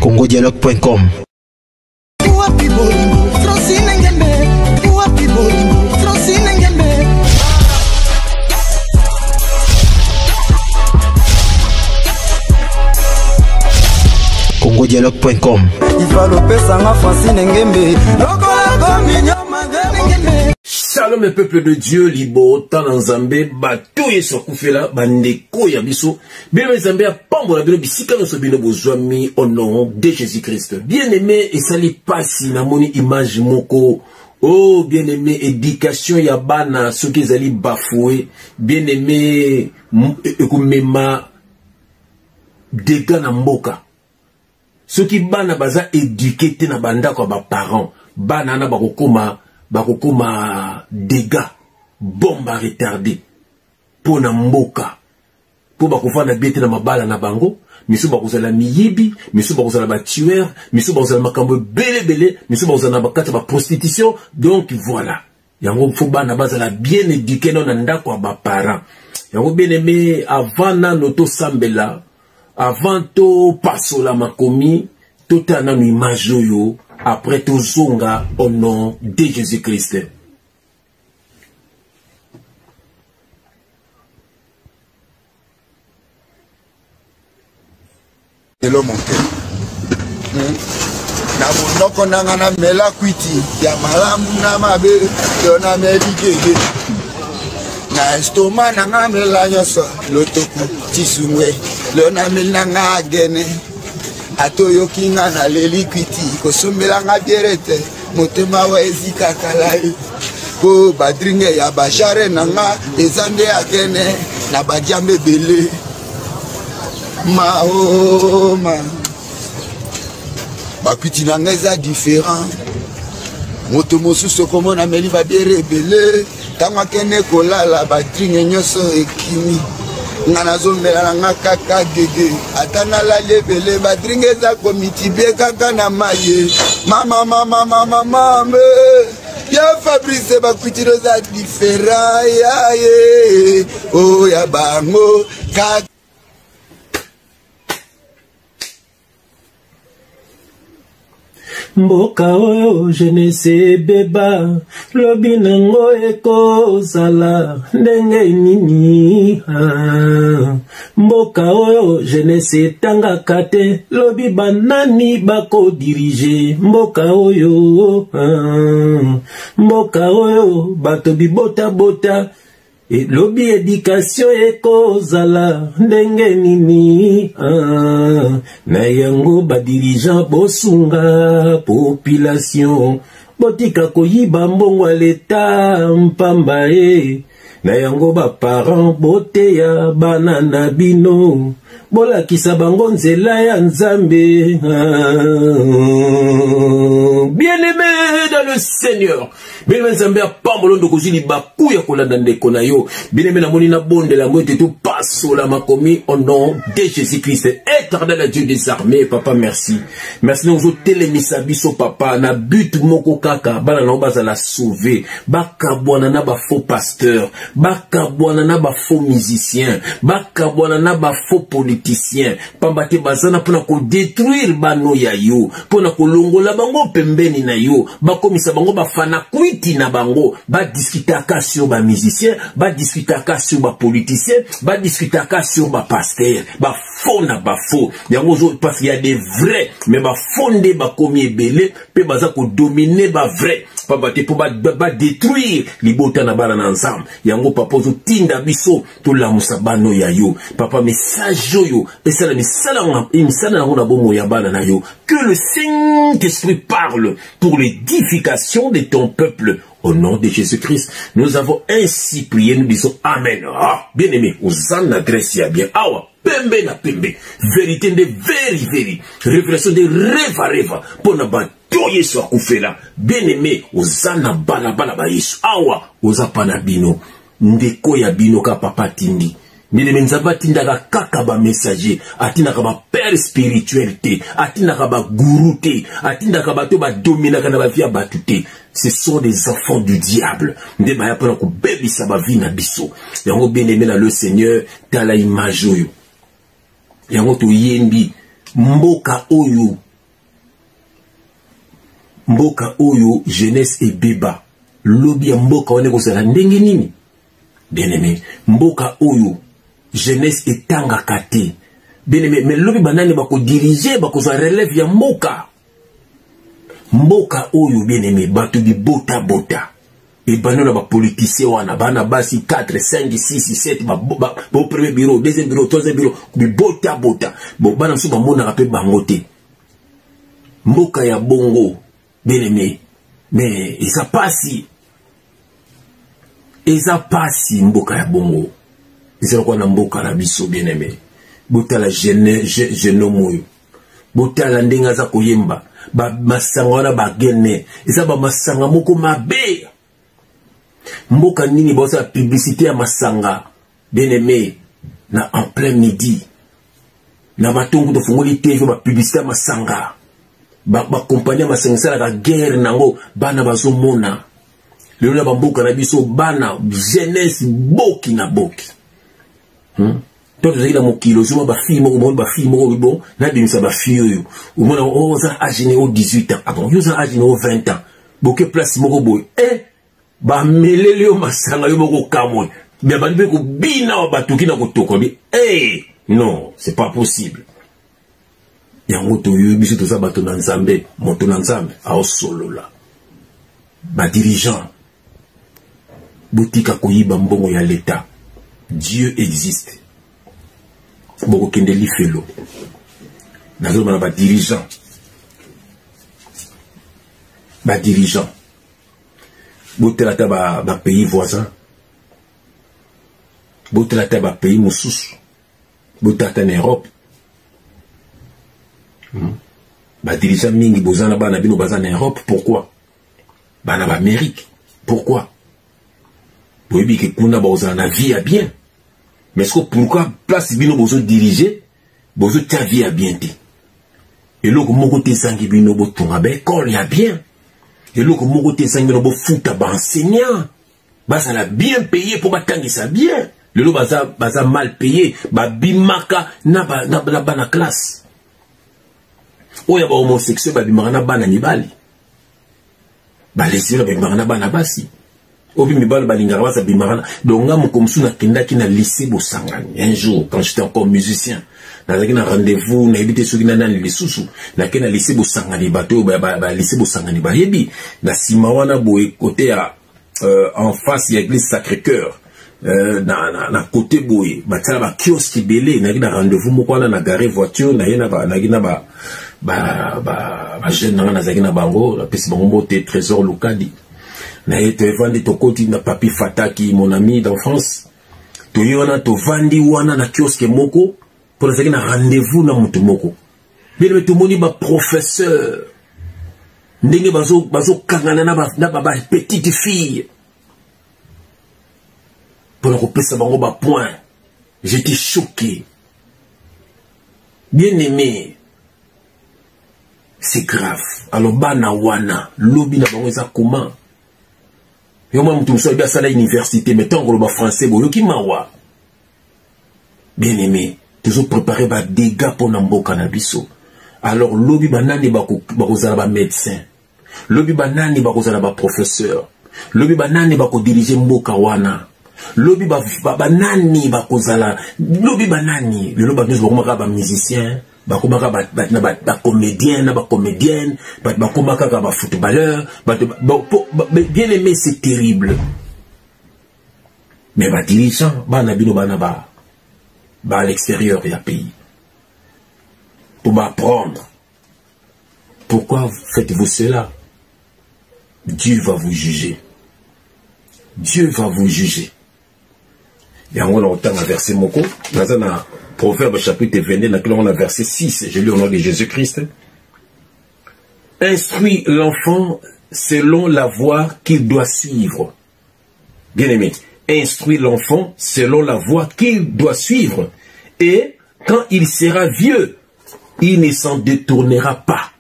congodialogue.com. congodialogue.com. Shalom mes peuples de Dieu, libo, tan Nzambe, batouye sokufela, bandeko ya biso, bien mes Nzambe, pambo la bino bisika no sobino bozwami au nom de Jésus-Christ. Bien aimé, et sali pasi na moni image moko. Oh, bien aimé, éducation ya bana, ceux qui zali bafoué, bien aimé, ekumema, dégâts na mboka. Ceux qui bana baza éduqué te na banda kwa ba parents, bana na bakokoma dégâts, bombe à retarder, pour na mboka, pour bakofana bete na mabala na bango, miso bakozala miyibi, miso bakozala ba tueur, miso bakozala makambo belé, miso bakozala bakata ba prostitution, donc voilà. Yango faut bana bazala bien éduqué non na ndako ya ba parents. Yango bien aimé avant na noto sambela, avant to pasola makomi, tout en un image yo, après tout zonga au nom de Jésus-Christ. Hello mon cœur. Na monoko nanga na mela kwiti ya malamu na mabe yo na meligege. Na estoma nanga mela nyoso lotoku tisungwe lo na melanga agene. Atoyo kinga na lelikwiti kosombela nga bierete motema wa ezika kalai po badringe ya bajare nanga ezande agene na badiambe bele ma bakwiti nanga eza différent moto mosusu komona meli ba biere bele tanga kene kolala badringe nyoso ekimi ngana zombela nga kaka gege atana la lebele badringe za komiti be kaka na maye mama me ya Fabrice bakwitiro za différent ya ye oh ya bango kaka Mboka oyo jeunesse beba lobi nango ekozala ndenge nini mboka oyo jeunesse tangaka te lobi banani bako dirige mboka oyo bato bibota bota et lobi éducation ekozala ndenge nini na yango ba dirigeant bosunga population botika koyiba mbongo leta mpamba na yango ba parents boteya bana na bino bolakisa bango nzela ya Nzambe. Bien-aimé dans le Seigneur, bien-aimé Nzambe a pambolo ndokozili baku ya kolanda ndeko na yo, bien-aimé na moni na bonde la moite tout passe la makomi au nom de Jésus-Christ. Éternel Dieu des armées, papa merci. Merci nous telemisa biso papa na but moko kaka bana na baza la sauver. Bakabwana na ba faux pasteur, bakabwana na ba faux musicien, bakabwana na ba faux politicien. Pambate bazana pona ko détruire bano ya yo, pona ko longola bango pembeni na yo, bakomisa bango bafana kwiti na bango, ba discutaka sur ba musicien, ba discutaka sur ba politicien, ba discutaka sur ba pasteur, ba fonda ba faux. Yango parce qu'il y a des vrais, mais ba fondé ba komi ebele, pe baza ko dominer ba vrai. Pambate po ba détruire libota na bala na Nzambe. Yango papa zo tinda biso to la musabano ya yo. Papa message yo et ça la que le Saint-Esprit parle pour l'édification de ton peuple au nom de Jésus-Christ. Nous avons ainsi prié, nous disons Amen. Ah, bien aimé, Hosanna Grèce bien. Awa, pembe na pembe. Vérité de very. Révélation de reva. Pour na batoye soit koufela. Bien aimé, Hosanna bala yesu. Awa, Ozapana bino. Ndeko ya bino ka papa tindi. Mais les Nzamba tindaka kaka ba messager, atindaka ba père spiritualité, atindaka ba guru te, atindaka ba to ba dominaka na ba via batute. Ce sont des enfants du diable. Nde ba ya pona ko bebisa ba vie na biso. Yango bien aimé na le Seigneur, tala image oyo. Yango to yembi mboka oyo mboka oyo jeunesse et beba lobby ya mboka wane kozala ndenge nini bien aimé mboka oyo jeunesse etangaka te bien aimé mais lobby banani bako diriger bakozala relève ya mboka oyo bien aimé bato bi bota bota et banana ba politicien wana bana basi 4 5 6 7 ba premier bureau deuxième bureau troisième bureau bi bota bon bana so ba mona rapé bangote mboka ya bongo bien aimé mais eza pasi mboka ya bongo eza kwa na mboka na biso bien aimé botala jeune moyo botala ndenga za koyemba ba masanga wana bagene eza ba masanga moko mabe mboka nini bosa publicité ya masanga bien aimé na en plein midi na batongo to fungoli TV ba publicité ya masanga ba compagnie masanga sala la guerre nango bana bazomona lelo na bamboka na biso bana jeunesse boki na boki Toi, tu as mokilo, je ba fille moko bon, na bimisa ba fille yo. Ou mona o za âge 18 ans. Ah bon, yo za âge 20 ans. Boke place moko boy. Ba melele yo masanga yo moko kamwe. Mais ba ndebe ko bina ba tuki na ko toko bi. Non, c'est pas possible. Yango to yo biso to za bato na Nzambe, moto na Nzambe a solo la. Ba dirigeant. Botika koyiba mbongo ya l'État. Dieu existe. Boko kende li felo. Nazo mana ba dirigeant. Ba dirigeant. Botela ta ba pays voisin. Botela ta ba pays mosusu. Botela ta en Europe. Ba dirigeant mingi bozana bana bino bazana en Europe. Pourquoi? Bana ba Amérique. Pourquoi? Boyebi ke kuna bozana vie à bien. Mais est-ce que pourquoi place bino bozo diriger bozo ta vie à bien te et loko moko te sangi bino bo tunga be école ya bien et loko moko te sangi bino bo futa ba enseignant basa la bien payé pour batangisa bien le lo baza mal payé ba bimaka na bana classe oya ba homosexuel ba bimaka na bana mibali ba lesira ba bimaka na bana basi Obi mibal balingara wasa bimarana. Donc nga mukomsu na kendaki na lycée Bosangani. Un jour, quand j'étais encore musicien, nazaki na rendez-vous, na ebite soki na nani lisusu, na ke na lycée Bosangani bato ba lycée Bosangani ba yebi na simawana boye côté à en face de l'église Sacré-Cœur. Na côté boye batala ba kiosque belé, na na rendez-vous moko na garé voiture, na yena ba jeune na nazaki na bango, la pesi bango bote trésor Lukadi. Na te vandi to koti na papi Fataki mon ami d'enfance to yona to vandi wana na kiosque moko pour la na rendez-vous na mutu moko bien to moni ba professeur ndenge bazo kangana na ba petite fille pour la repesa bango ba point. J'étais choqué, bien aimé, c'est grave. Alors bana wana lobi na bango eza comment yo mwa mtu mso bia sala université mais tant que français boyo ki mawa bien aimé toujours préparer ba dégâts pour namboka na biso. Alors lobi banani bakozala ba médecin, lobi banani bakozala ba professeur, lobi banani bako diriger mboka wana, lobi banani bakozala lobi banani le lobi bakomaka ba musicien, bakomaka ba comédien na ba comédienne, bakomaka ba footballeur, bien aimé, c'est terrible. Mais ba dirigeant bana bino bana ba à l'extérieur du pays pour m'apprendre. Pourquoi faites-vous cela? Dieu va vous juger. Dieu va vous juger. Et on a autant à verset moko dans un Proverbe chapitre 22, on a verset 6, je lis au nom de Jésus-Christ. Instruis l'enfant selon la voie qu'il doit suivre. Bien aimé, instruis l'enfant selon la voie qu'il doit suivre. Et quand il sera vieux, il ne s'en détournera pas.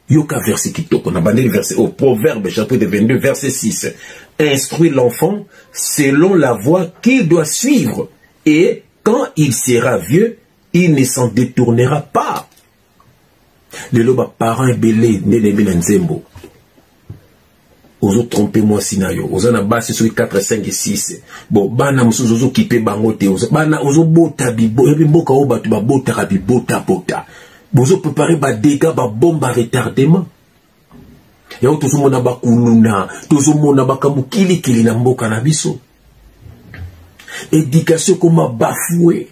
Yoka verset qui toque, on a bandé le verset au Proverbe chapitre 22, verset 6. Instruis l'enfant selon la voie qu'il doit suivre. Et quand il sera vieux, il ne s'en détournera pas. Le loba parent belé, né nzembo. kipe moi sinayo ozana basi sur 4 5 et 6 bon bana musuzu ozo kipe bango te bana ozo bota bimboka o batu ba bota ka bibota bota bozo préparer ba dégâts ba bombe à retardement ya oto mona ba kuluna tozo mona ba kamukili kili na mboka na biso éducation comme bafoué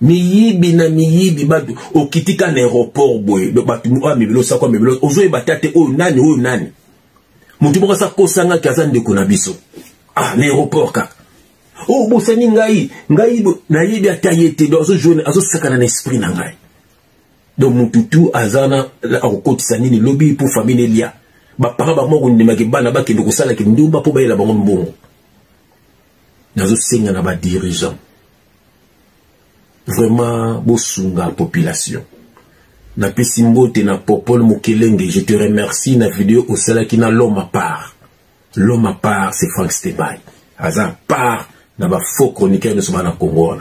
miyibi na miyibi batu okitika na aéroport boy batu mibilo sakwa mibilo ozo e batate o nani mutu moko sa kosanga kaza ndeko na biso na aéroport ka o bosani ngai na yibi atayete do azo joine azo sakana na esprit na ngai donc mutu tu azana akokotisa nini lobby pour famille lia ba para ba moko ndimaki bana ba kende kosala ki ndumba po bayela bango mbongo nazo senga na ba dirigeant vraiment bosunga population na pesimbote na Popol Mokelenge. Je te remercie na vidéo au salaki na l'homme à part c'est Frank Stebay aza part na ba faux chroniqueur de Sobana Congo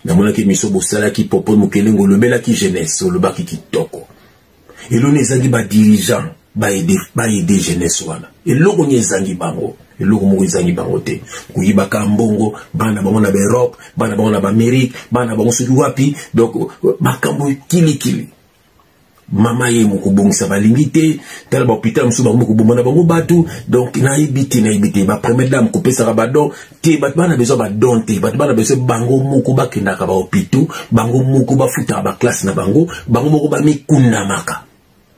na mona ki miso bo salaki Popol Mokelenge le belaki jeunesse le baki kitoko et l'on ezangi ba dirigeant ba aider jeunesse wana et loko nyezangi bango et loko mo ezangi bango te kuyibaka mbongo bana bango na Europe bana bango na Amérique bana bango soki wapi donc makambo kili mama ye mukubongisa balingi te tala ba hôpital musu bango mukubomana bango batu donc na ibiti ba première dame kopesa ba don te bat bana besoin ba don te bat bana besoin bango muku bakenda ka ba hôpital bango muku ba futa ba classe na bango moko ba mikunda maka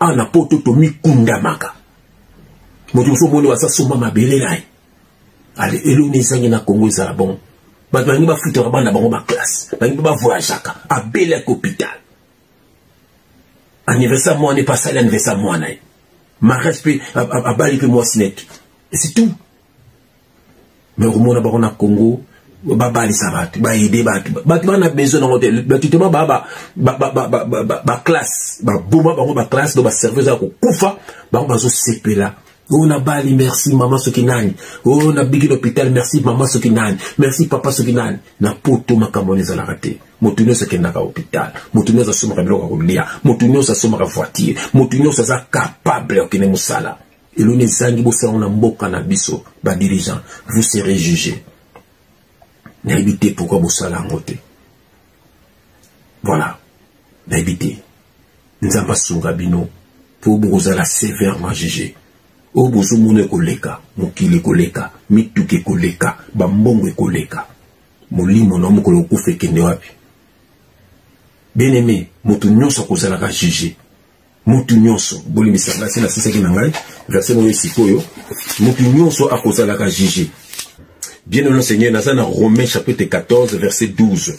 na poto to mikunda maka moto so moni wasa soma mabele lai ale elo nezangi na Congo za bon bat bangi ba futa bana bango ba classe bangi ba voyagaka a bele hôpital anniversaire moi n'est pas ça l'anniversaire moi naï ma respect à bali que moi sinet et c'est tout mais au monde na Congo ba bali sabat ba aider ba bana besoin na hôtel ba tutema ba classe ba boma ba classe do ba serveuse ko kufa ba zo sepela on a bali merci maman sokinani on a bigi l'hôpital merci maman sokinani merci papa sokinani na poto makamoni za la raté motunyo sa kenda ka hôpital motunyo sa soma ka biloko ko lia motunyo sa soma ka voiture motunyo sa za capable okine musala et l'on ezangi bo sa on mboka na biso ba dirigeant vous serez jugés na éviter pourquoi bo sala ngote voilà na éviter nzamba sunga bino pour bozala sévèrement jugé o bozo mone koleka mokili koleka mituke koleka bambongo koleka molimo na mokolo kufe kende wapi bien aimé motu nyonso kozala ka juger motu nyonso bolimisa ngasi na sisaki na ngai verset moyo sikoyo motu nyonso akozala ka juger. Bien aimé Seigneur, dans Romains chapitre 14 verset 12.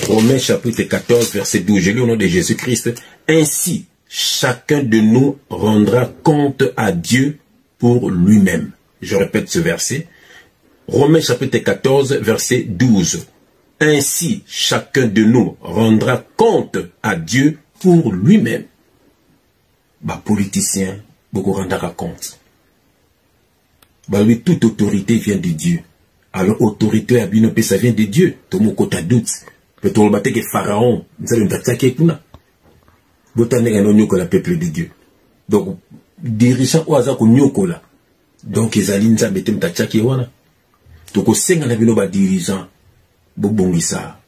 Romains chapitre 14 verset 12. Je lis au nom de Jésus-Christ. Ainsi, chacun de nous rendra compte à Dieu pour lui-même. Je répète ce verset. Romains chapitre 14 verset 12. Ainsi, chacun de nous rendra compte à Dieu pour lui-même. Bah, politicien, beaucoup rendra compte. Bah, oui, toute autorité vient de Dieu. Alors, autorité à Binope, ça vient de Dieu. Tout mon côté doute. Le tourbaté que Pharaon, nous allons t'attaquer tout là. Botane est non la peuple de Dieu. Donc, dirigeant au hasard qu'on nyoko là. Donc, ils allaient nous abeter m'tachaké wana. Donc, au sein de la binoba dirigeant, bobongisa,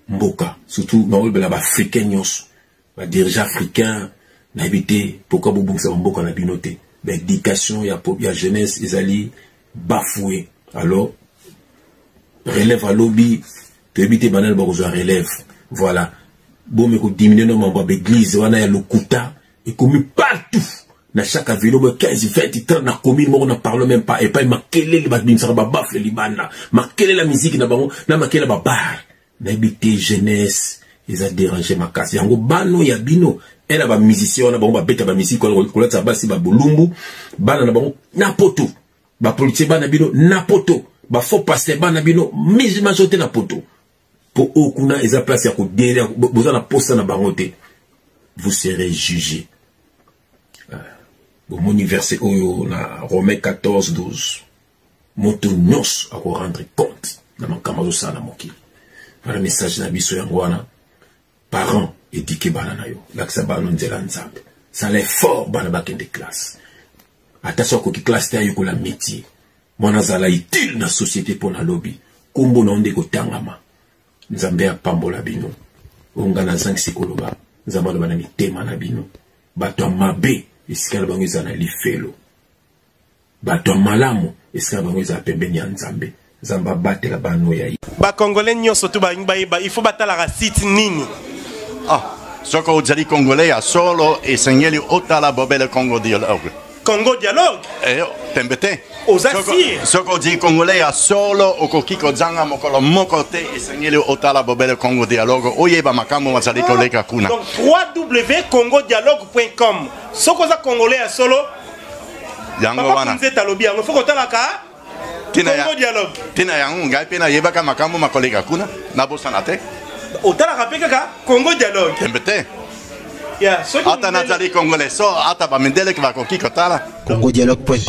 mboka, surtout, dans le bel africain nyos, ba dirigeant africain, n'habité, pourquoi bobongisa mboka na binote. L'éducation, il y a jeunesse, ils allaient bafouer. Alors, relève à lobby, tu évites banal barozo relève. Voilà. Bon, mais qu'on diminue nos membres d'église, on a le kuta, et commis partout. Dans chaque vélo, 15, 20, 30, na commune, on ne parle même pas. Et pas, ma quelle est le ça va baf le Liban, ma quelle est la musique, na ma quelle est la bar. N'habiter jeunesse, ils ont dérangé ma casse. Yango, bano, yabino. Elle a ba musicien, on a ba bête, ba musique, on a sa basi, ba bolumbu, bana, na ba napoto. Ba politicien, ba nabino, napoto. Ba faux pasteur, ba nabino, majorité napoto. Pour okuna, ils ont placé à côté derrière, vous en a posé na bangote. Vous serez jugés. Mon verset oyo na Romains 14, 12. Moto nyos à rendre compte. Dans mon kamazo sana moki. Voilà message na biso yangwana. Parents éduqués banana yo. Laksa banon nzela nzambe. Ça l'est fort bana bakende classe. attention ko ki classe ta yokola métier mwana zala utile na société pour na lobby kombo na onde ko tangama nzambe ya pambola bino onga na zangi sikoloba nzambe na mitema na bino bato mabe esika bango ezana lifelo bato malamu esika bango ezana pembeni ya nzambe nzamba batela bano ya ba congolais nyonso tu ba il faut batala la site nini soko ozali congolais ya solo esengeli otala bobele Congo dialogue tembete soko ozali congolais ya solo okoki kozanga mokolo moko te esengeli otala bobele Congo dialogue oyeba makambo mazali koleka kuna donc www.congodialogue.com soko za congolais ya solo yango wana nzeta lobi yango faut kotala ka Congo dialogue tina yango ngai pe na yebaka makambo makoleka kuna nabosana te otala kapeka ka Congo dialogue tembete ya so ata nazali congolais so ata bamendele ki bakoki kotala Congodialogue.com